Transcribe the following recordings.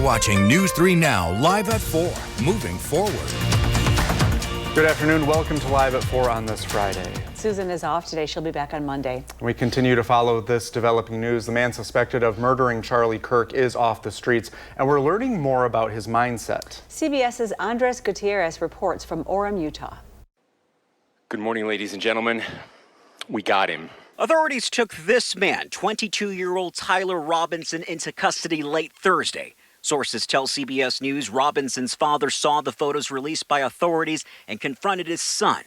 watching News 3 Now, live at 4, moving forward. Good afternoon. Welcome to Live at 4 on this Friday. Susan is off today. She'll be back on Monday. We continue to follow this developing news. The man suspected of murdering Charlie Kirk is off the streets, and we're learning more about his mindset. CBS's Andres Gutierrez reports from Orem, Utah. Good morning, ladies and gentlemen. We got him. Authorities took this man, 22-year-old Tyler Robinson, into custody late Thursday. Sources tell CBS News Robinson's father saw the photos released by authorities and confronted his son.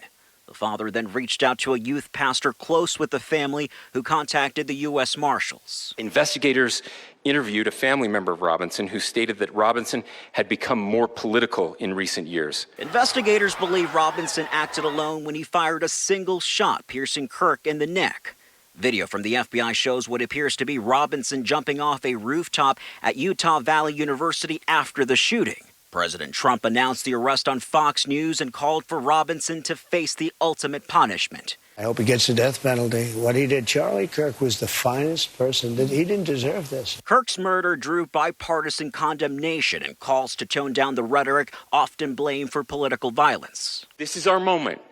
The father then reached out to a youth pastor close with the family who contacted the U.S. Marshals. Investigators interviewed a family member of Robinson who stated that Robinson had become more political in recent years. Investigators believe Robinson acted alone when he fired a single shot, piercing Kirk in the neck. Video from the FBI shows what appears to be Robinson jumping off a rooftop at Utah Valley University after the shooting. President Trump announced the arrest on Fox News and called for Robinson to face the ultimate punishment. I hope he gets the death penalty. What he did, Charlie Kirk was the finest person. He didn't deserve this. Kirk's murder drew bipartisan condemnation and calls to tone down the rhetoric often blamed for political violence. This is our moment.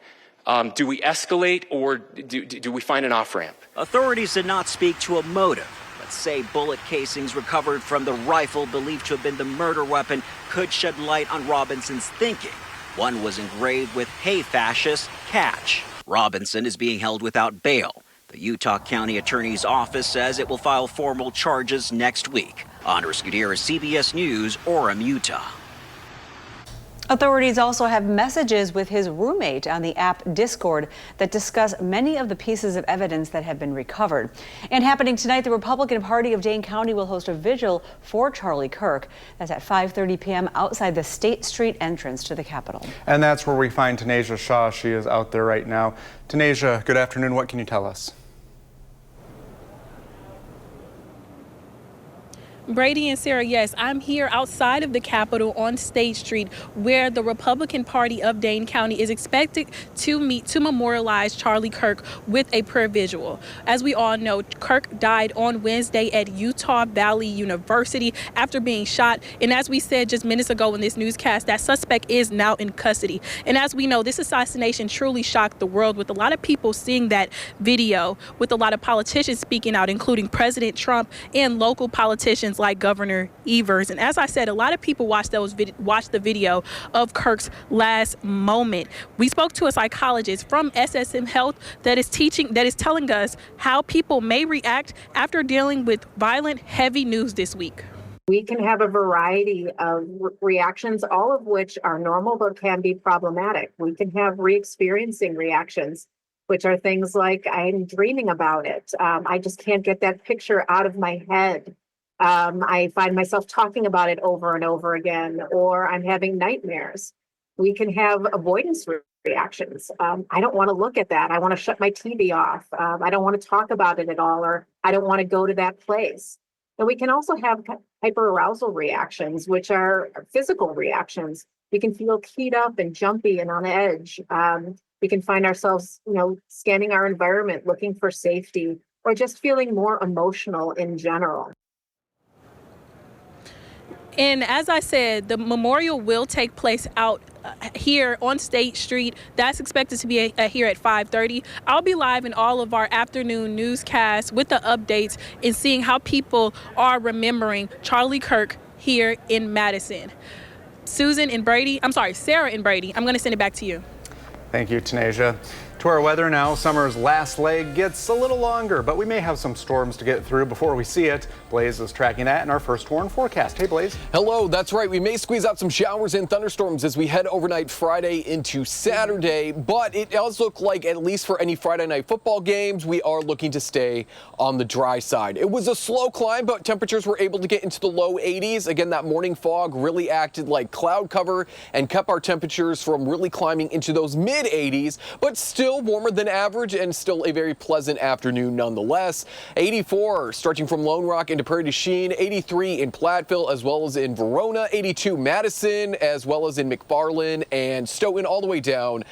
Do we escalate or do we find an off-ramp? Authorities did not speak to a motive, but say bullet casings recovered from the rifle believed to have been the murder weapon could shed light on Robinson's thinking. One was engraved with "Hey Fascist, Catch." Robinson is being held without bail. The Utah County Attorney's Office says it will file formal charges next week. Andres Gutierrez, CBS News, Orem, Utah. Authorities also have messages with his roommate on the app Discord that discuss many of the pieces of evidence that have been recovered. And happening tonight, the Republican Party of Dane County will host a vigil for Charlie Kirk. That's at 5:30 p.m. outside the State Street entrance to the Capitol. And that's where we find Tanasia Shaw. She is out there right now. Tanasia, good afternoon. What can you tell us? Brady and Sarah, yes, I'm here outside of the Capitol on State Street, where the Republican Party of Dane County is expected to meet to memorialize Charlie Kirk with a prayer vigil. As we all know, Kirk died on Wednesday at Utah Valley University after being shot. And as we said just minutes ago in this newscast, that suspect is now in custody. And as we know, this assassination truly shocked the world, with a lot of people seeing that video, with a lot of politicians speaking out, including President Trump and local politicians like Governor Evers. And as I said, a lot of people watched the video of Kirk's last moment. We spoke to a psychologist from SSM Health that is telling us how people may react after dealing with violent, heavy news this week. We can have a variety of reactions, all of which are normal but can be problematic. We can have re-experiencing reactions, which are things like, I'm dreaming about it. I just can't get that picture out of my head. I find myself talking about it over and over again, or I'm having nightmares. We can have avoidance reactions. I don't want to look at that. I want to shut my TV off. I don't want to talk about it at all, or I don't want to go to that place. And we can also have hyperarousal reactions, which are physical reactions. We can feel keyed up and jumpy and on edge. We can find ourselves, scanning our environment, looking for safety, or just feeling more emotional in general. And as I said, the memorial will take place out here on State Street. That's expected to be here at 5:30. I'll be live in all of our afternoon newscasts with the updates and seeing how people are remembering Charlie Kirk here in Madison. Sarah and Brady, I'm going to send it back to you. Thank you, Tanasia. To our weather now. Summer's last leg gets a little longer, but we may have some storms to get through before we see it. Blaze is tracking that in our first warn forecast. Hey, Blaze. Hello, that's right. We may squeeze out some showers and thunderstorms as we head overnight Friday into Saturday, but it does look like, at least for any Friday night football games, we are looking to stay on the dry side. It was a slow climb, but temperatures were able to get into the low 80s. Again, that morning fog really acted like cloud cover and kept our temperatures from really climbing into those mid 80s, but still warmer than average and still a very pleasant afternoon nonetheless. 84 stretching from Lone Rock into Prairie du Chien, 83 in Platteville as well as in Verona, 82 Madison as well as in McFarland and Stoughton, all the way down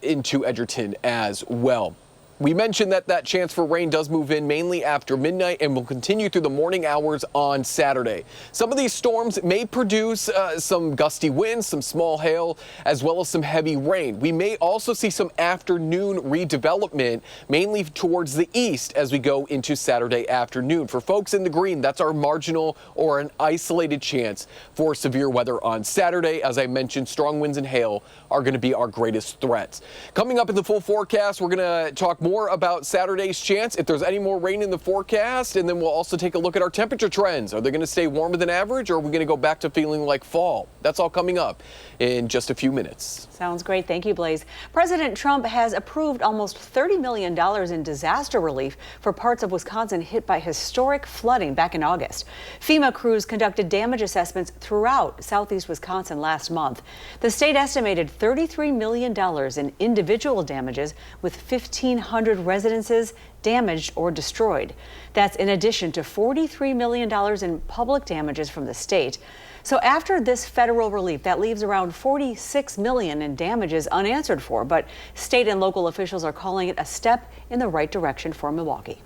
into Edgerton as well. We mentioned that chance for rain does move in mainly after midnight and will continue through the morning hours on Saturday. Some of these storms may produce some gusty winds, some small hail, as well as some heavy rain. We may also see some afternoon redevelopment, mainly towards the east as we go into Saturday afternoon. For folks in the green, that's our marginal or an isolated chance for severe weather on Saturday. As I mentioned, strong winds and hail are going to be our greatest threats. Coming up in the full forecast, we're going to talk more about Saturday's chance, if there's any more rain in the forecast, and then we'll also take a look at our temperature trends. Are they going to stay warmer than average, or are we going to go back to feeling like fall? That's all coming up in just a few minutes. Sounds great. Thank you, Blaze. President Trump has approved almost $30 million in disaster relief for parts of Wisconsin hit by historic flooding back in August. FEMA crews conducted damage assessments throughout southeast Wisconsin last month. The state estimated $33 million in individual damages, with 1,500 residences damaged or destroyed. That's in addition to $43 million in public damages from the state. So after this federal relief, that leaves around $46 million in damages unanswered for, but state and local officials are calling it a step in the right direction for Milwaukee.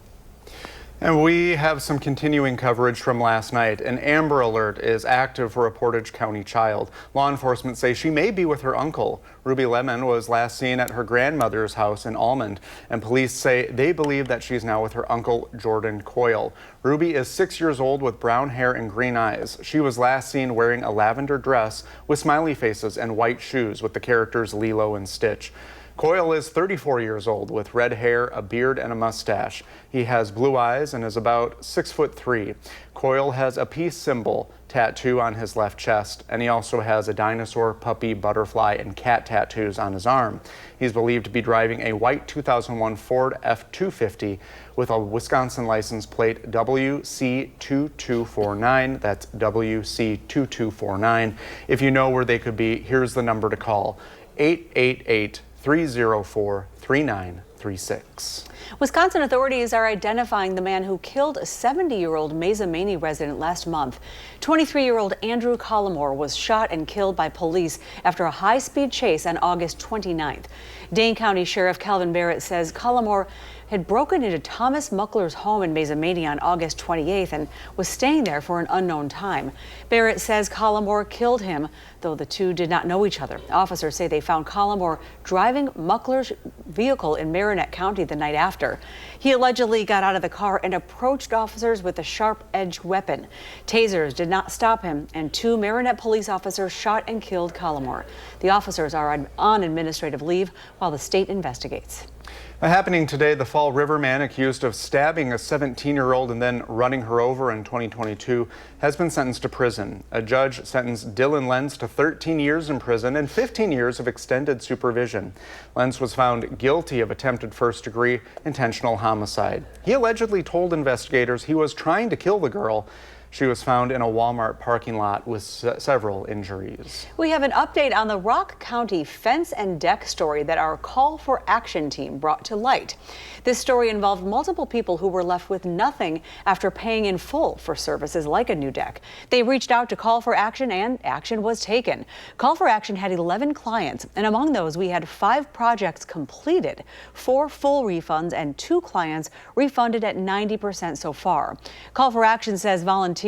And we have some continuing coverage from last night. An Amber Alert is active for a Portage County child. Law enforcement say she may be with her uncle. Ruby Lemon was last seen at her grandmother's house in Almond, and police say they believe that she's now with her uncle, Jordan Coyle. Ruby is 6 years old with brown hair and green eyes. She was last seen wearing a lavender dress with smiley faces and white shoes with the characters Lilo and Stitch. Coyle is 34 years old with red hair, a beard, and a mustache. He has blue eyes and is about 6'3". Coyle has a peace symbol tattoo on his left chest, and he also has a dinosaur, puppy, butterfly, and cat tattoos on his arm. He's believed to be driving a white 2001 Ford F-250 with a Wisconsin license plate WC-2249. That's WC-2249. If you know where they could be, here's the number to call: 888-304-3936. Wisconsin authorities are identifying the man who killed a 70-year-old Mesa Maney resident last month. 23-year-old Andrew Collimore was shot and killed by police after a high-speed chase on August 29th. Dane County Sheriff Calvin Barrett says Collimore had broken into Thomas Muckler's home in Mesa Maney on August 28th and was staying there for an unknown time. Barrett says Collimore killed him, though the two did not know each other. Officers say they found Collimore driving Muckler's vehicle in Marinette County the night after. He allegedly got out of the car and approached officers with a sharp-edged weapon. Tasers did not stop him, and 2 Marinette police officers shot and killed Collimore. The officers are on administrative leave while the state investigates. Happening today, the Fall River man accused of stabbing a 17-year-old and then running her over in 2022 has been sentenced to prison. A judge sentenced Dylan Lenz to 13 years in prison and 15 years of extended supervision. Lenz was found guilty of attempted first-degree intentional homicide. He allegedly told investigators he was trying to kill the girl. She was found in a Walmart parking lot with several injuries. We have an update on the Rock County fence and deck story that our Call for Action team brought to light. This story involved multiple people who were left with nothing after paying in full for services like a new deck. They reached out to Call for Action and action was taken. Call for Action had 11 clients, and among those we had 5 projects completed, 4 full refunds, and 2 clients refunded at 90% so far. Call for Action says volunteers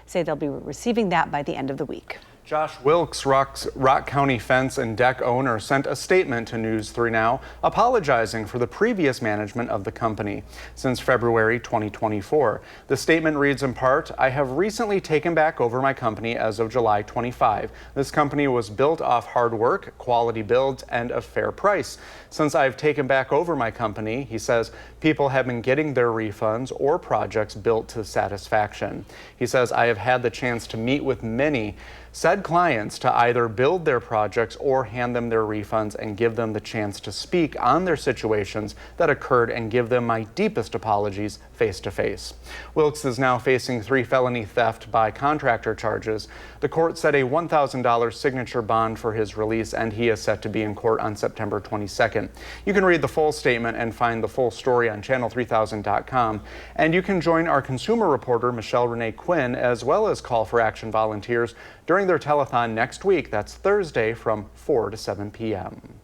say they'll be receiving that by the end of the week. Josh Wilkes, Rock County fence and deck owner, sent a statement to News 3 Now apologizing for the previous management of the company since February 2024. The statement reads in part, "I have recently taken back over my company as of July 25. This company was built off hard work, quality builds, and a fair price. Since I've taken back over my company," he says, "people have been getting their refunds or projects built to satisfaction." He says, "I have had the chance to meet with many said clients to either build their projects or hand them their refunds and give them the chance to speak on their situations that occurred and give them my deepest apologies face to face." Wilkes is now facing 3 felony theft by contractor charges. The court set a $1,000 signature bond for his release, and he is set to be in court on September 22nd. You can read the full statement and find the full story on channel3000.com. And you can join our consumer reporter, Michelle Renee Quinn, as well as Call for Action volunteers during their telethon next week. That's Thursday from 4 to 7 p.m.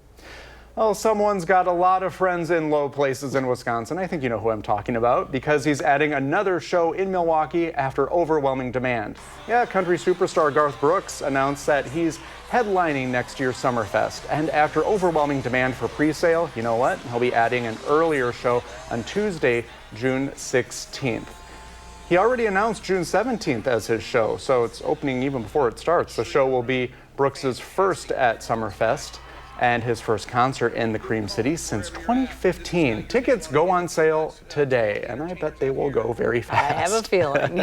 Well, someone's got a lot of friends in low places in Wisconsin. I think you know who I'm talking about, because he's adding another show in Milwaukee after overwhelming demand. Yeah, country superstar Garth Brooks announced that he's headlining next year's Summerfest. And after overwhelming demand for pre-sale, you know what? He'll be adding an earlier show on Tuesday, June 16th. He already announced June 17th as his show, so it's opening even before it starts. The show will be Brooks's first at Summerfest and his first concert in the Cream City since 2015. Tickets go on sale today, and I bet they will go very fast. I have a feeling.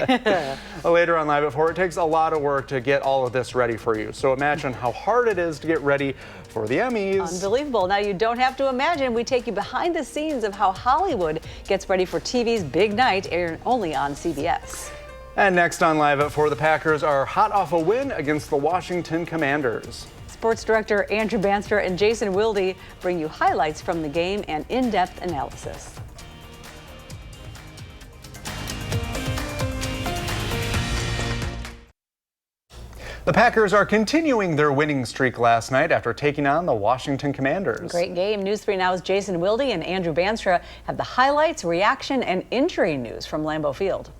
Later on Live at 4, it takes a lot of work to get all of this ready for you. So imagine how hard it is to get ready for the Emmys. Unbelievable. Now, you don't have to imagine. We take you behind the scenes of how Hollywood gets ready for TV's big night, aired only on CBS. And next on Live at 4, the Packers are hot off a win against the Washington Commanders. Sports director Andrew Banstra and Jason Wilde bring you highlights from the game and in-depth analysis. The Packers are continuing their winning streak last night after taking on the Washington Commanders. Great game. News 3 Now's Jason Wilde and Andrew Banstra have the highlights, reaction, and injury news from Lambeau Field.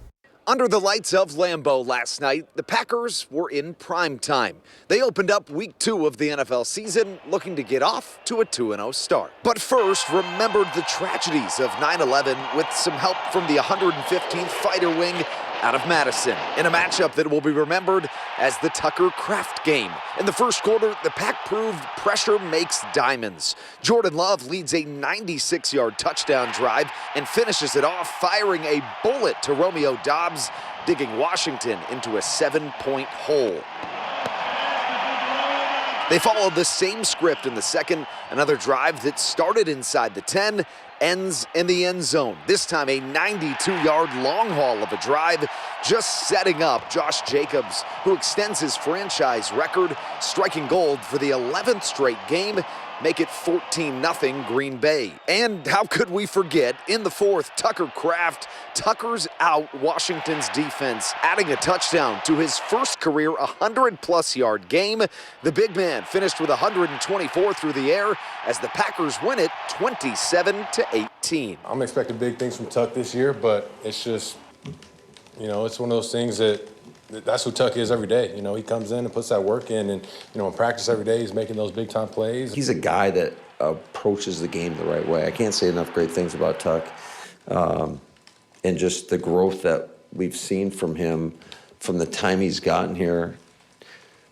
Under the lights of Lambeau last night, the Packers were in prime time. They opened up week 2 of the NFL season looking to get off to a 2-0 start. But first, remembered the tragedies of 9/11 with some help from the 115th Fighter Wing out of Madison in a matchup that will be remembered as the Tucker Kraft game. In the first quarter, the Pack proved pressure makes diamonds. Jordan Love leads a 96-yard touchdown drive and finishes it off, firing a bullet to Romeo Doubs, digging Washington into a 7-point hole. They followed the same script in the second, another drive that started inside the 10, ends in the end zone. This time a 92-yard long haul of a drive, just setting up Josh Jacobs, who extends his franchise record, striking gold for the 11th straight game, make it 14-0 Green Bay. And how could we forget, in the fourth, Tucker Kraft tuckers out Washington's defense, adding a touchdown to his first career 100-plus yard game. The big man finished with 124 through the air as the Packers win it 27-18. I'm expecting big things from Tuck this year, but it's just, it's one of those things that's who Tuck is every day. He comes in and puts that work in, and, in practice every day he's making those big-time plays. He's a guy that approaches the game the right way. I can't say enough great things about Tuck. And just the growth that we've seen from him from the time he's gotten here.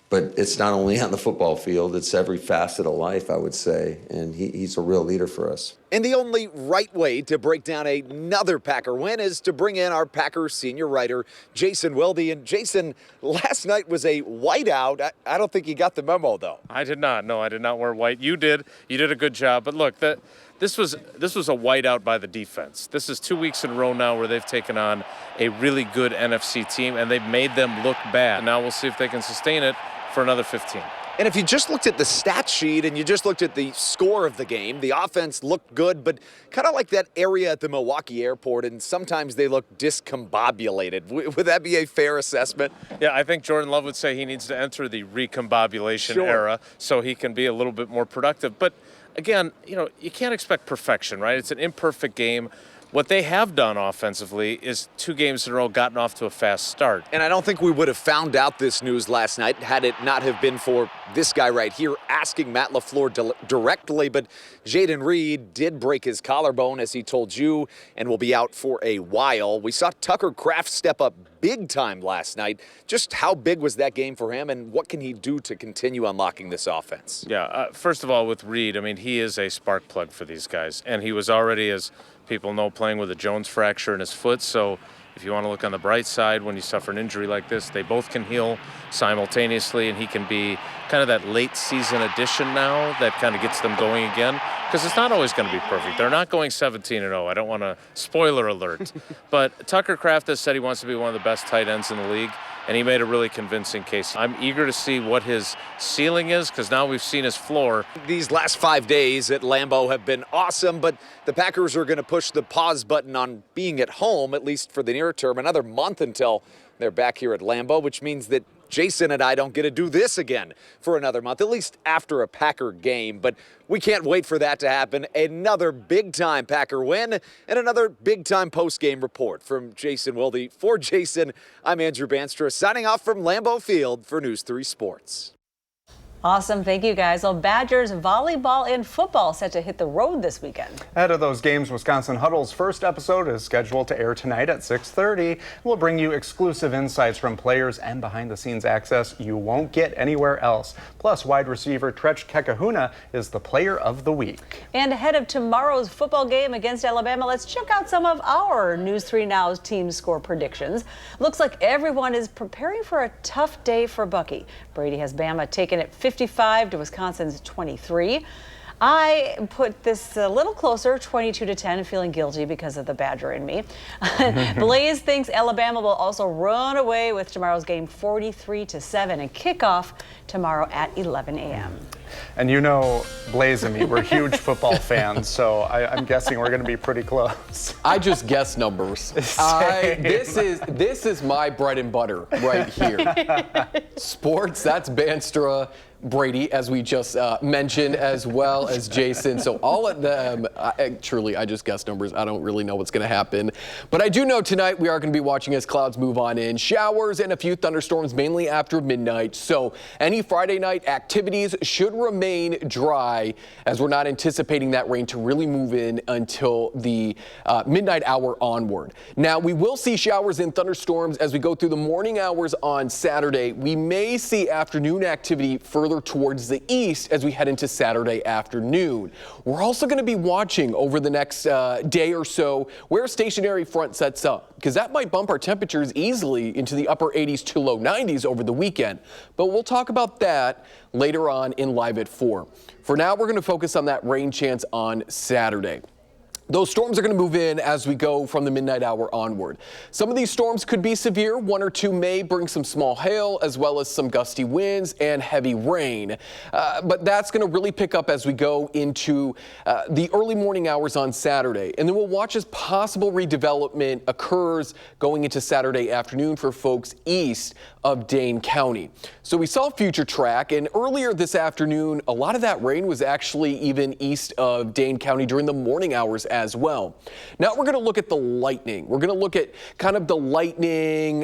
But it's not only on the football field, it's every facet of life, I would say. And he's a real leader for us. And the only right way to break down another Packer win is to bring in our Packers senior writer, Jason Wilde. And Jason, last night was a whiteout. I don't think you got the memo, though. I did not. No, I did not wear white. You did. You did a good job. But look, this was a whiteout by the defense. This is 2 weeks in a row now where they've taken on a really good NFC team, and they've made them look bad. Now we'll see if they can sustain it for another 15. And if you just looked at the stat sheet and you just looked at the score of the game, the offense looked good, but kind of like that area at the Milwaukee airport, and sometimes they look discombobulated. Would that be a fair assessment? Yeah, I think Jordan Love would say he needs to enter the recombobulation era so he can be a little bit more productive. But again, you can't expect perfection, right? It's an imperfect game. What they have done offensively is 2 games in a row gotten off to a fast start. And I don't think we would have found out this news last night had it not have been for this guy right here asking Matt LaFleur directly. But Jaden Reed did break his collarbone, as he told you, and will be out for a while. We saw Tucker Kraft step up big time last night. Just how big was that game for him, and what can he do to continue unlocking this offense? Yeah, first of all, with Reed, he is a spark plug for these guys. And he was already, as people know, playing with a Jones fracture in his foot. So if you want to look on the bright side, when you suffer an injury like this, they both can heal simultaneously, and he can be kind of that late season addition now that kind of gets them going again, because it's not always going to be perfect. They're not going 17-0. I don't want to spoiler alert. But Tucker Kraft has said he wants to be one of the best tight ends in the league, and he made a really convincing case. I'm eager to see what his ceiling is, because now we've seen his floor. These last 5 days at Lambeau have been awesome, but the Packers are going to push the pause button on being at home, at least for the near term, another month until They're back here at Lambeau, which means that Jason and I don't get to do this again for another month, at least after a Packer game. But we can't wait for that to happen. Another big-time Packer win and another big-time post-game report from Jason Wilde. For Jason, I'm Andrew Banstra, signing off from Lambeau Field for News 3 Sports. Awesome. Thank you, guys. Well, Badgers volleyball and football set to hit the road this weekend. Ahead of those games, Wisconsin Huddle's first episode is scheduled to air tonight at 6:30. We'll bring you exclusive insights from players and behind-the-scenes access you won't get anywhere else. Plus, wide receiver Trech Kekahuna is the player of the week. And ahead of tomorrow's football game against Alabama, let's check out some of our News 3 Now's team score predictions. Looks like everyone is preparing for a tough day for Bucky. Brady has Bama taking it 55 to Wisconsin's 23. I put this a little closer, 22-10, feeling guilty because of the Badger in me. Blaze thinks Alabama will also run away with tomorrow's game 43-7 and kick off tomorrow at 11 a.m. And you know, Blaze and me, we're huge football fans, so I'm guessing we're going to be pretty close. I just guess numbers. This is my bread and butter right here. Sports, that's Banstra, Brady, as we just mentioned, as well as Jason. So all of them, truly, I just guess numbers. I don't really know what's going to happen. But I do know tonight we are going to be watching as clouds move on in. Showers and a few thunderstorms, mainly after midnight. So any Friday night activities should remain dry, as we're not anticipating that rain to really move in until the midnight hour onward. Now, we will see showers and thunderstorms as we go through the morning hours on Saturday. We may see afternoon activity further towards the east as we head into Saturday afternoon. We're also going to be watching over the next day or so where a stationary front sets up, because that might bump our temperatures easily into the upper 80s to low 90s over the weekend. But we'll talk about that later on in Live at 4. For now, we're going to focus on that rain chance on Saturday. Those storms are going to move in as we go from the midnight hour onward. Some of these storms could be severe. One or two may bring some small hail, as well as some gusty winds and heavy rain. But that's going to really pick up as we go into the early morning hours on Saturday. And then we'll watch as possible redevelopment occurs going into Saturday afternoon for folks east of Dane County. So we saw future track, and earlier this afternoon, a lot of that rain was actually even east of Dane County during the morning hours as well. Now we're going to look at the lightning. We're going to look at kind of the lightning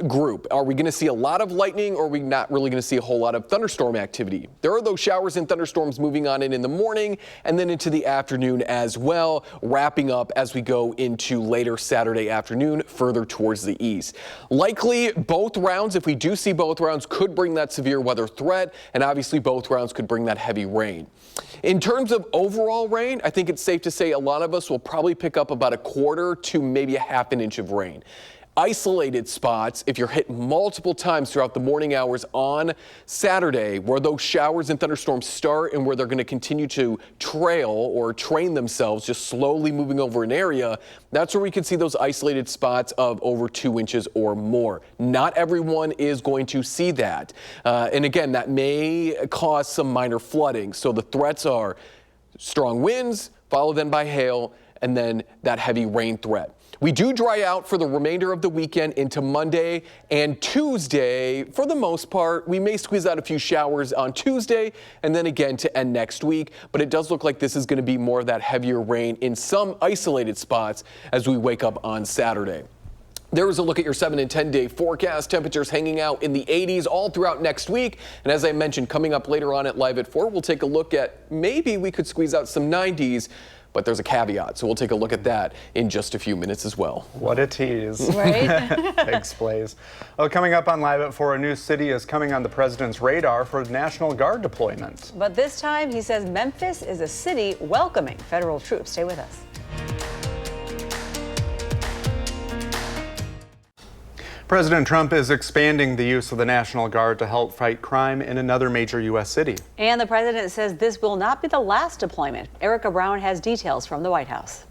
group. Are we going to see a lot of lightning, or are we not really going to see a whole lot of thunderstorm activity? There are those showers and thunderstorms moving on in the morning and then into the afternoon as well, wrapping up as we go into later Saturday afternoon further towards the east. Likely both rounds, if we do see both rounds, could bring that severe weather threat, and obviously both rounds could bring that heavy rain. In terms of overall rain, I think it's safe to say a lot of us will probably pick up about a quarter to maybe a half an inch of rain. Isolated spots, if you're hit multiple times throughout the morning hours on Saturday, where those showers and thunderstorms start and where they're going to continue to trail or train themselves, just slowly moving over an area, that's where we can see those isolated spots of over 2 inches or more. Not everyone is going to see that. And again, that may cause some minor flooding. So the threats are strong winds, followed then by hail, and then that heavy rain threat. We do dry out for the remainder of the weekend into Monday and Tuesday. For the most part, we may squeeze out a few showers on Tuesday and then again to end next week. But it does look like this is going to be more of that heavier rain in some isolated spots as we wake up on Saturday. There is a look at your 7 and 10 day forecast. Temperatures hanging out in the 80s all throughout next week. And as I mentioned, coming up later on at Live at 4, we'll take a look at maybe we could squeeze out some 90s. But there's a caveat, so we'll take a look at that in just a few minutes as well. What a tease. Right? Thanks, Blaze. Well, coming up on Live at 4, a new city is coming on the president's radar for National Guard deployment. But this time, he says Memphis is a city welcoming federal troops. Stay with us. President Trump is expanding the use of the National Guard to help fight crime in another major U.S. city. And the president says this will not be the last deployment. Erica Brown has details from the White House.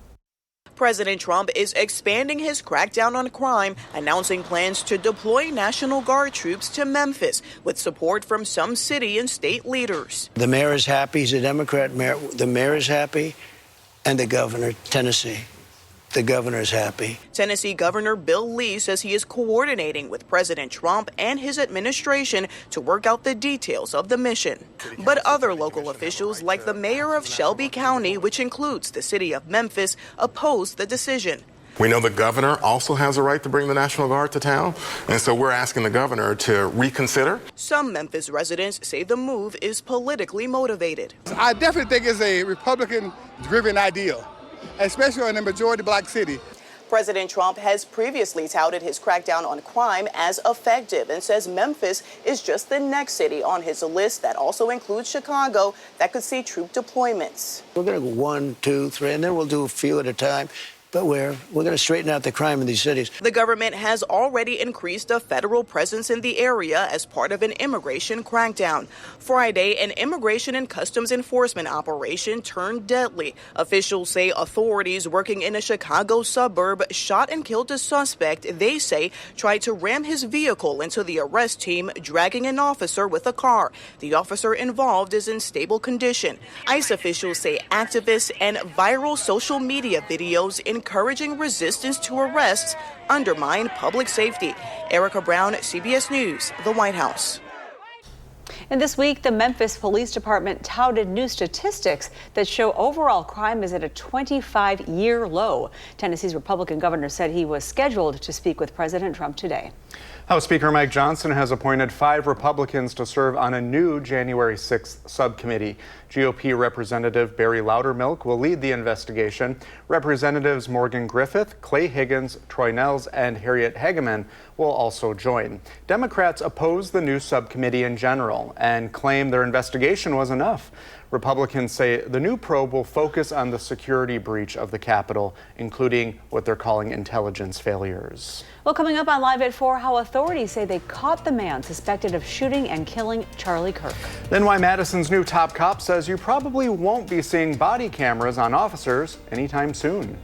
President Trump is expanding his crackdown on crime, announcing plans to deploy National Guard troops to Memphis with support from some city and state leaders. The mayor is happy. He's a Democrat mayor. The mayor is happy, and the governor, Tennessee. the governor's happy. Tennessee Governor Bill Lee says he is coordinating with President Trump and his administration to work out the details of the mission. But other local officials, like the mayor of Shelby County, which includes the city of Memphis, oppose the decision. We know the governor also has a right to bring the National Guard to town, and so we're asking the governor to reconsider. Some Memphis residents say the move is politically motivated. I definitely think it's a Republican-driven ideal, especially in a majority black city. President Trump has previously touted his crackdown on crime as effective and says Memphis is just the next city on his list that also includes Chicago that could see troop deployments. We're going to go 1, 2, 3, and then we'll do a few at a time. But we're going to straighten out the crime in these cities. The government has already increased a federal presence in the area as part of an immigration crackdown. Friday, an immigration and customs enforcement operation turned deadly. Officials say authorities working in a Chicago suburb shot and killed a suspect they say tried to ram his vehicle into the arrest team, dragging an officer with a car. The officer involved is in stable condition. ICE officials say activists and viral social media videos encouraging resistance to arrests undermine public safety. Erica Brown, CBS News, the White House. And this week, the Memphis Police Department touted new statistics that show overall crime is at a 25-year low. Tennessee's Republican governor said he was scheduled to speak with President Trump today. House Speaker Mike Johnson has appointed 5 Republicans to serve on a new January 6th subcommittee. GOP Representative Barry Loudermilk will lead the investigation. Representatives Morgan Griffith, Clay Higgins, Troy Nels, and Harriet Hageman will also join. Democrats oppose the new subcommittee in general and claim their investigation was enough. Republicans say the new probe will focus on the security breach of the Capitol, including what they're calling intelligence failures. Well, coming up on Live at 4, how authorities say they caught the man suspected of shooting and killing Charlie Kirk. Then why Madison's new top cop says you probably won't be seeing body cameras on officers anytime soon.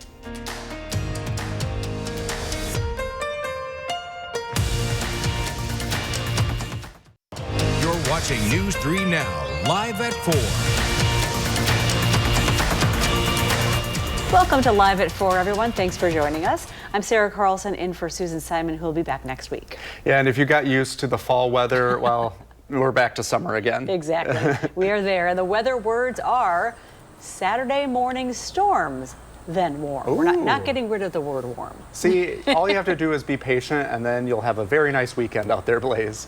You're watching News 3 Now, live at 4. Welcome to Live at 4, everyone. Thanks for joining us. I'm Sarah Carlson in for Susan Simon, who will be back next week. Yeah, and if you got used to the fall weather, well, we're back to summer again. Exactly. We are there. And the weather words are Saturday morning storms, then warm. Ooh. We're not getting rid of the word warm. See, all you have to do is be patient, and then you'll have a very nice weekend out there, Blaze.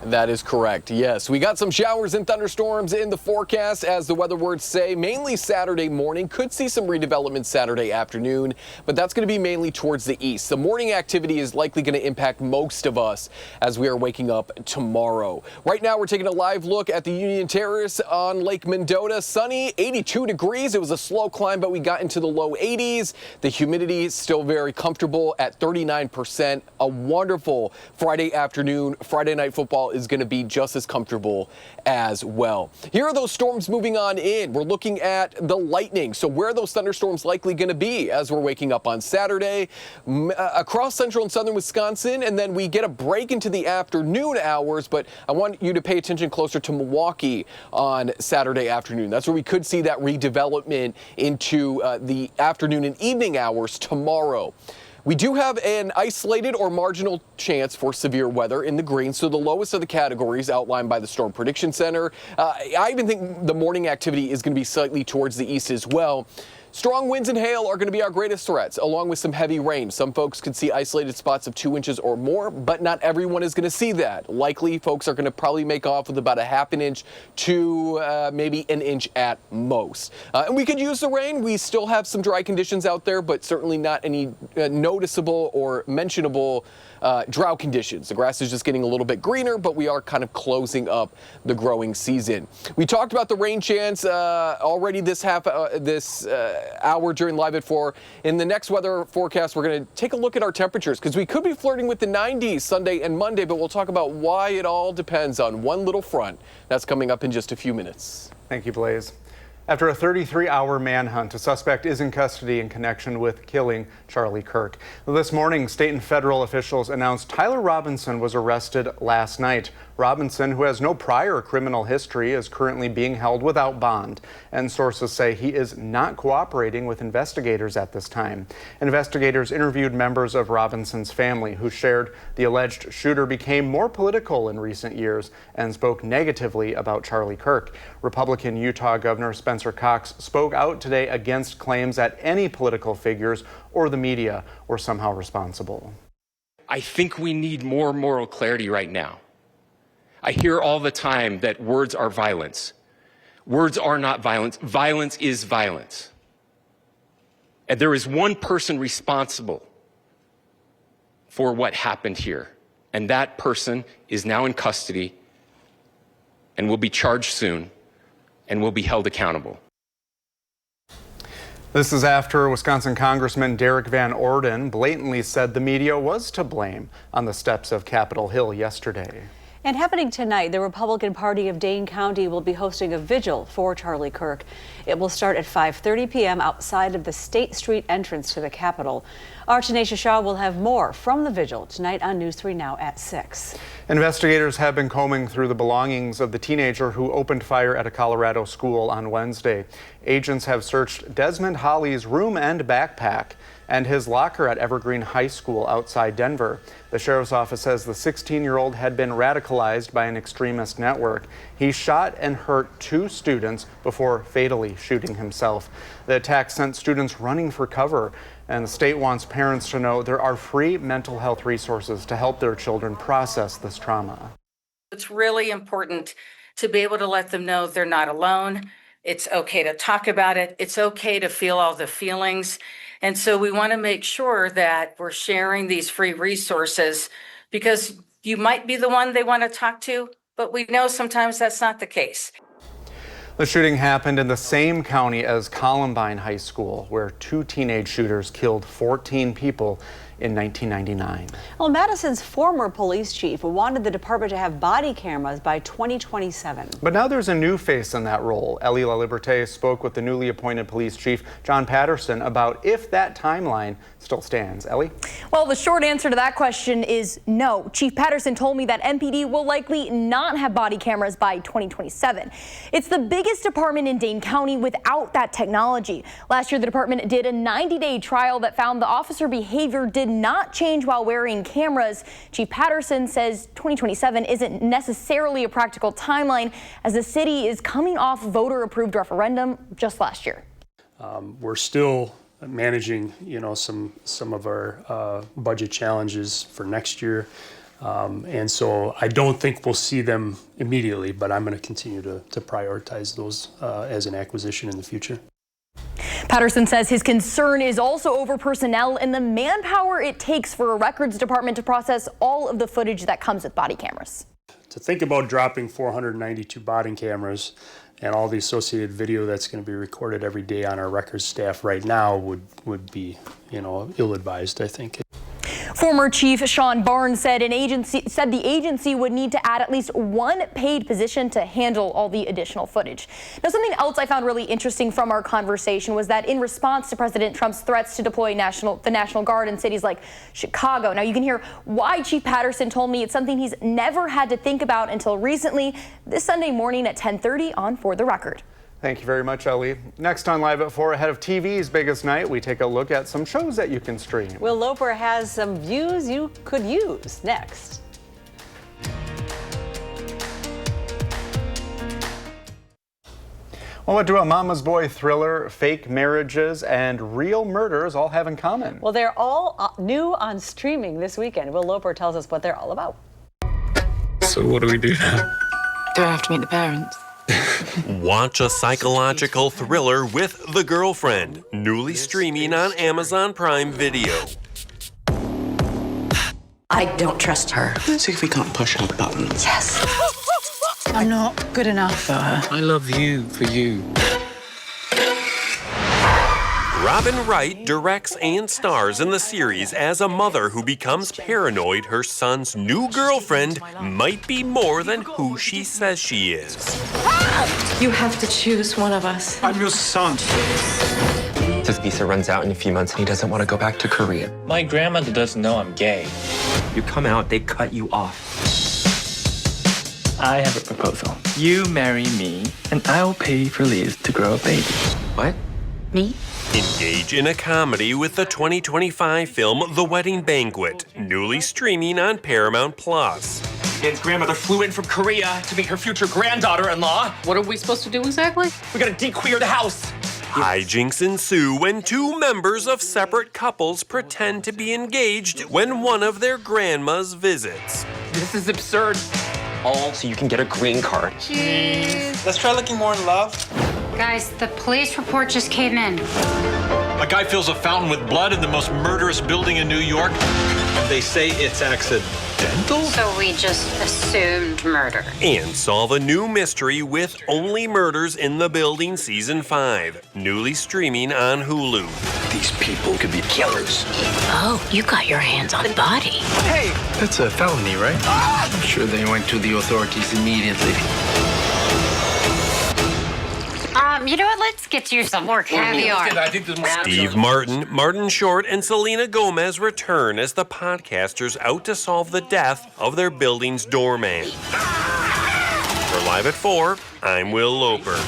That is correct. Yes, we got some showers and thunderstorms in the forecast, as the weather words say, mainly Saturday morning. Could see some redevelopment Saturday afternoon, but that's going to be mainly towards the east. The morning activity is likely going to impact most of us as we are waking up tomorrow. Right now, we're taking a live look at the Union Terrace on Lake Mendota. Sunny, 82 degrees. It was a slow climb, but we got into the low 80s. The humidity is still very comfortable at 39%. A wonderful Friday afternoon. Friday night football is going to be just as comfortable as well. Here are those storms moving on in. We're looking at the lightning. So where are those thunderstorms likely going to be as we're waking up on Saturday? Across central and southern Wisconsin, and then we get a break into the afternoon hours, but I want you to pay attention closer to Milwaukee on Saturday afternoon. That's where we could see that redevelopment into the afternoon and evening hours tomorrow. We do have an isolated or marginal chance for severe weather in the green, so the lowest of the categories outlined by the Storm Prediction Center. I even think the morning activity is going to be slightly towards the east as well. Strong winds and hail are going to be our greatest threats, along with some heavy rain. Some folks could see isolated spots of 2 inches or more, but not everyone is going to see that. Likely, folks are going to probably make off with about a half an inch to maybe an inch at most. And we could use the rain. We still have some dry conditions out there, but certainly not any noticeable or mentionable drought conditions. The grass is just getting a little bit greener, but we are kind of closing up the growing season. We talked about the rain chance already this hour during Live at 4. In the next weather forecast, we're going to take a look at our temperatures because we could be flirting with the 90s Sunday and Monday, but we'll talk about why it all depends on one little front. That's coming up in just a few minutes. Thank you, Blaze. After a 33-hour manhunt, a suspect is in custody in connection with killing Charlie Kirk. This morning, state and federal officials announced Tyler Robinson was arrested last night. Robinson, who has no prior criminal history, is currently being held without bond, and sources say he is not cooperating with investigators at this time. Investigators interviewed members of Robinson's family who shared the alleged shooter became more political in recent years and spoke negatively about Charlie Kirk. Republican Utah Governor Spencer Cox spoke out today against claims that any political figures or the media were somehow responsible. I think we need more moral clarity right now. I hear all the time that words are violence. Words are not violence. Violence is violence. And there is one person responsible for what happened here. And that person is now in custody and will be charged soon and will be held accountable. This is after Wisconsin Congressman Derek Van Orden blatantly said the media was to blame on the steps of Capitol Hill yesterday. And happening tonight, the Republican Party of Dane County will be hosting a vigil for Charlie Kirk. It will start at 5:30 p.m. outside of the State Street entrance to the Capitol. Our Tanisha Shaw will have more from the vigil tonight on News 3 Now at 6. Investigators have been combing through the belongings of the teenager who opened fire at a Colorado school on Wednesday. Agents have searched Desmond Holly's room and backpack and his locker at Evergreen High School outside Denver. The sheriff's office says the 16-year-old had been radicalized by an extremist network. He shot and hurt 2 students before fatally shooting himself. The attack sent students running for cover, and the state wants parents to know there are free mental health resources to help their children process this trauma. It's really important to be able to let them know they're not alone. It's okay to talk about it. It's okay to feel all the feelings. And so we want to make sure that we're sharing these free resources because you might be the one they want to talk to, but we know sometimes that's not the case. The shooting happened in the same county as Columbine High School, where 2 teenage shooters killed 14 people in 1999. Well, Madison's former police chief wanted the department to have body cameras by 2027. But now there's a new face in that role. Ellie LaLiberte spoke with the newly appointed police chief, John Patterson, about if that timeline still stands. Ellie? Well, the short answer to that question is no. Chief Patterson told me that MPD will likely not have body cameras by 2027. It's the biggest department in Dane County without that technology. Last year, the department did a 90-day trial that found the officer behavior did not change while wearing cameras. Chief Patterson says 2027 isn't necessarily a practical timeline as the city is coming off voter-approved referendum just last year. We're still managing, some of our budget challenges for next year. And so I don't think we'll see them immediately, but I'm going to continue to prioritize those as an acquisition in the future. Patterson says his concern is also over personnel and the manpower it takes for a records department to process all of the footage that comes with body cameras. To think about dropping 492 body cameras and all the associated video that's going to be recorded every day on our records staff right now would be, ill-advised, I think. Former Chief Sean Barnes said the agency would need to add at least 1 paid position to handle all the additional footage. Now, something else I found really interesting from our conversation was that in response to President Trump's threats to deploy the National Guard in cities like Chicago. Now, you can hear why Chief Patterson told me it's something he's never had to think about until recently, this Sunday morning at 10:30 on For the Record. Thank you very much, Ellie. Next on Live at 4, ahead of TV's biggest night, we take a look at some shows that you can stream. Will Loper has some views you could use next. Well, what do a mama's boy thriller, fake marriages, and real murders all have in common? Well, they're all new on streaming this weekend. Will Loper tells us what they're all about. So what do we do now? Do I have to meet the parents? Watch a psychological thriller with The Girlfriend, newly streaming on Amazon Prime Video. I don't trust her. Let's see if we can't push her buttons. Yes. I'm not good enough for her. I love you for you. Robin Wright directs and stars in the series as a mother who becomes paranoid her son's new girlfriend might be more than who she says she is. You have to choose one of us. I'm your son. His visa runs out in a few months and he doesn't want to go back to Korea. My grandmother doesn't know I'm gay. You come out, they cut you off. I have a proposal. You marry me, and I'll pay for Liz to grow a baby. What? Me? Engage in a comedy with the 2025 film The Wedding Banquet, newly streaming on Paramount+. His grandmother flew in from Korea to meet her future granddaughter-in-law. What are we supposed to do exactly? We gotta de-queer the house. Hijinks ensue when two members of separate couples pretend to be engaged when one of their grandmas visits. This is absurd. All so you can get a green card. Cheese. Let's try looking more in love. Guys, the police report just came in. A guy fills a fountain with blood in the most murderous building in New York. They say it's accidental? So we just assumed murder. And solve a new mystery with Only Murders in the Building Season 5, newly streaming on Hulu. These people could be killers. Oh, you got your hands on the body. Hey! That's a felony, right? I'm sure they went to the authorities immediately. You know what? Let's get you some more caviar. Steve Martin, Martin Short, and Selena Gomez return as the podcasters out to solve the death of their building's doorman. For Live at 4, I'm Will Loper.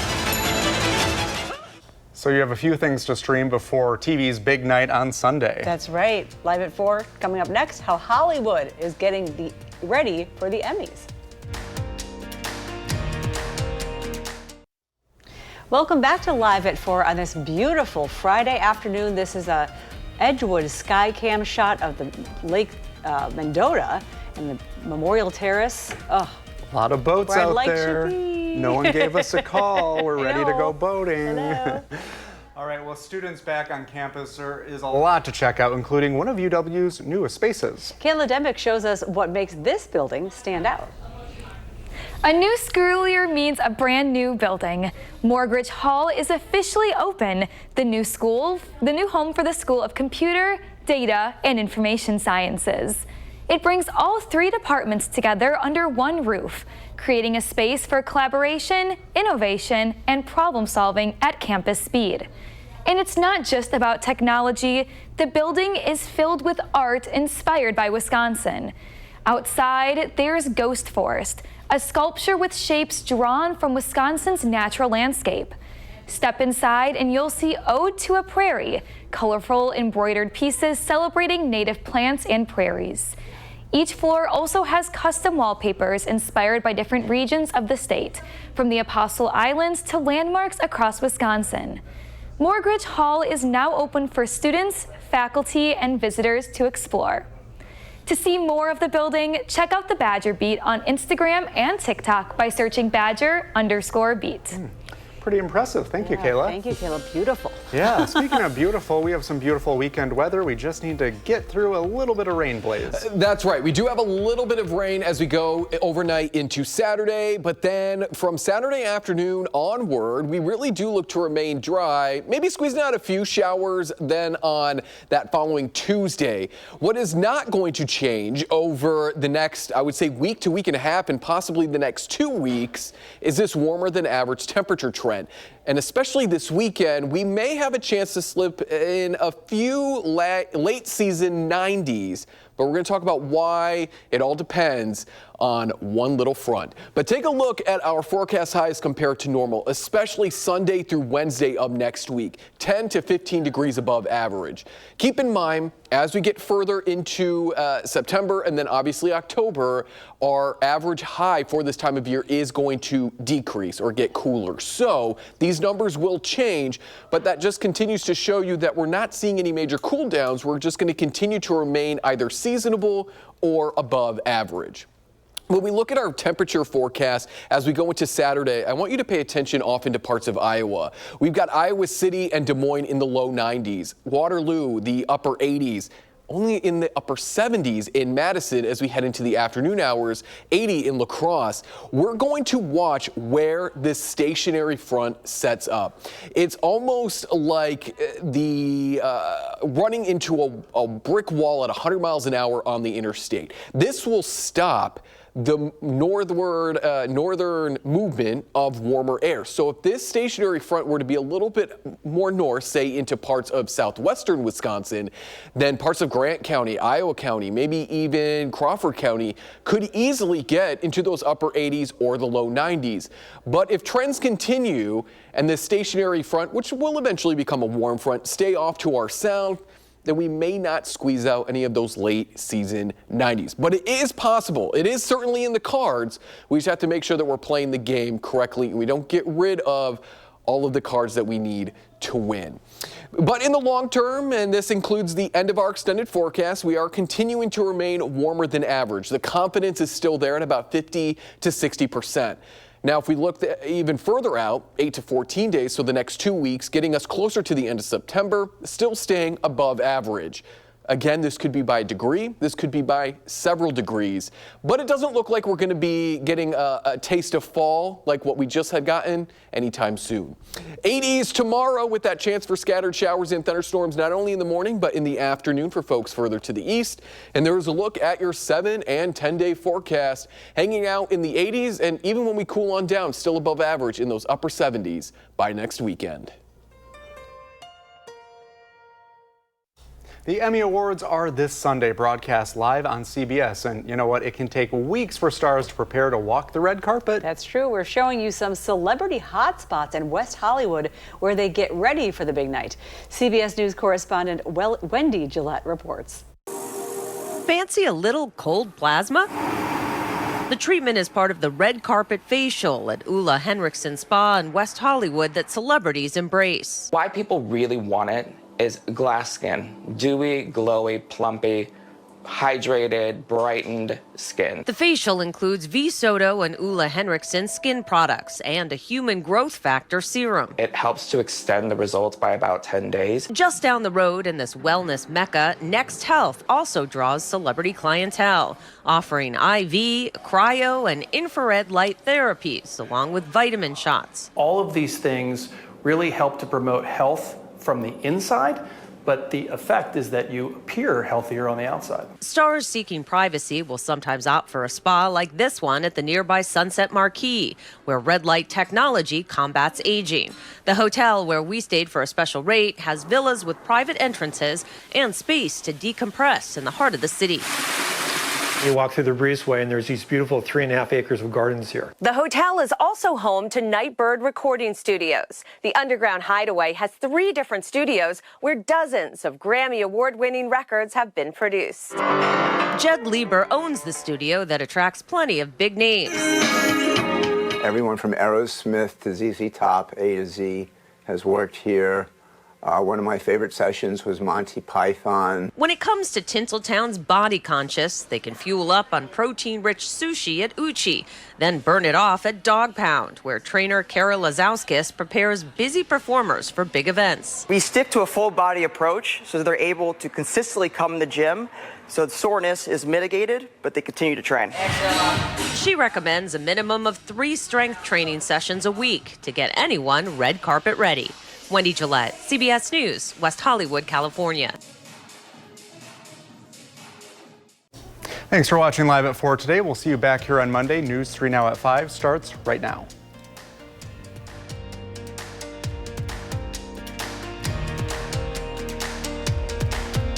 So you have a few things to stream before TV's big night on Sunday. That's right. Live at 4. Coming up next, how Hollywood is getting ready for the Emmys. Welcome back to Live at 4 on this beautiful Friday afternoon. This is a Edgewood Skycam shot of the Lake Mendota and the Memorial Terrace. Oh, a lot of boats out there. No one gave us a call. We're ready to go boating. All right, well, students back on campus, there is a lot to check out, including one of UW's newest spaces. Kayla Dembick shows us what makes this building stand out. A new school year means a brand new building. Morgridge Hall is officially open, the new home for the School of Computer, Data, and Information Sciences. It brings all three departments together under one roof, creating a space for collaboration, innovation, and problem solving at campus speed. And it's not just about technology. The building is filled with art inspired by Wisconsin. Outside, there's Ghost Forest, a sculpture with shapes drawn from Wisconsin's natural landscape. Step inside and you'll see Ode to a Prairie, colorful embroidered pieces celebrating native plants and prairies. Each floor also has custom wallpapers inspired by different regions of the state, from the Apostle Islands to landmarks across Wisconsin. Morgridge Hall is now open for students, faculty, and visitors to explore. To see more of the building, check out the Badger Beat on Instagram and TikTok by searching Badger_Beat. Pretty impressive. Thank you, Kayla. Thank you, Kayla. Beautiful. Yeah, speaking of beautiful, we have some beautiful weekend weather. We just need to get through a little bit of rain, Blaze. That's right. We do have a little bit of rain as we go overnight into Saturday, but then from Saturday afternoon onward, we really do look to remain dry, maybe squeezing out a few showers then on that following Tuesday. What is not going to change over the next, I would say, week to week and a half and possibly the next 2 weeks is this warmer than average temperature trend. And especially this weekend, we may have a chance to slip in a few late season 90s, but we're going to talk about why it all depends on one little front. But take a look at our forecast highs compared to normal, especially Sunday through Wednesday of next week, 10 to 15 degrees above average. Keep in mind, as we get further into September and then obviously October, our average high for this time of year is going to decrease or get cooler. So these numbers will change, but that just continues to show you that we're not seeing any major cool downs. We're just going to continue to remain either seasonable or above average. When we look at our temperature forecast as we go into Saturday, I want you to pay attention off into parts of Iowa. We've got Iowa City and Des Moines in the low 90s, Waterloo, the upper 80s. only in the upper 70s in Madison as we head into the afternoon hours, 80 in La Crosse. We're going to watch where this stationary front sets up. It's almost like running into a brick wall at 100 miles an hour on the interstate. This will stop the northern movement of warmer air. So if this stationary front were to be a little bit more north, say into parts of southwestern Wisconsin, then parts of Grant County, Iowa County, maybe even Crawford County could easily get into those upper 80s or the low 90s. But if trends continue and this stationary front, which will eventually become a warm front, stay off to our south, then we may not squeeze out any of those late season 90s. But it is possible. It is certainly in the cards. We just have to make sure that we're playing the game correctly and we don't get rid of all of the cards that we need to win. But in the long term, and this includes the end of our extended forecast, we are continuing to remain warmer than average. The confidence is still there at about 50 to 60%. Now, if we look even further out, 8 to 14 days, so the next 2 weeks, getting us closer to the end of September, still staying above average. Again, this could be by a degree, this could be by several degrees, but it doesn't look like we're going to be getting a taste of fall like what we just had gotten anytime soon. 80s tomorrow with that chance for scattered showers and thunderstorms not only in the morning but in the afternoon for folks further to the east. And there's a look at your 7 and 10-day forecast, hanging out in the 80s, and even when we cool on down, still above average in those upper 70s by next weekend. The Emmy Awards are this Sunday, broadcast live on CBS. And you know what? It can take weeks for stars to prepare to walk the red carpet. That's true. We're showing you some celebrity hotspots in West Hollywood where they get ready for the big night. CBS News correspondent Wendy Gillette reports. Fancy a little cold plasma? The treatment is part of the red carpet facial at Ulla Henriksen Spa in West Hollywood that celebrities embrace. Why people really want it is glass skin, dewy, glowy, plumpy, hydrated, brightened skin. The facial includes V-Soto and Ulla Henriksen skin products and a human growth factor serum. It helps to extend the results by about 10 days. Just down the road in this wellness mecca, Next Health also draws celebrity clientele, offering IV, cryo, and infrared light therapies, along with vitamin shots. All of these things really help to promote health from the inside, but the effect is that you appear healthier on the outside. Stars seeking privacy will sometimes opt for a spa like this one at the nearby Sunset Marquis, where red light technology combats aging. The hotel where we stayed for a special rate has villas with private entrances and space to decompress in the heart of the city. You walk through the breezeway and there's these beautiful 3.5 acres of gardens here. The hotel is also home to Nightbird Recording Studios. The underground hideaway has 3 different studios where dozens of Grammy Award-winning records have been produced. Jed Lieber owns the studio that attracts plenty of big names. Everyone from Aerosmith to ZZ Top, A to Z, has worked here. One of my favorite sessions was Monty Python. When it comes to Tinseltown's body conscious, they can fuel up on protein-rich sushi at Uchi, then burn it off at Dog Pound, where trainer Kara Lazowskis prepares busy performers for big events. We stick to a full-body approach so that they're able to consistently come to the gym, so the soreness is mitigated, but they continue to train. She recommends a minimum of 3 strength training sessions a week to get anyone red carpet ready. Wendy Gillette, CBS News, West Hollywood, California. Thanks for watching Live at 4 today. We'll see you back here on Monday. News 3 Now at 5 starts right now.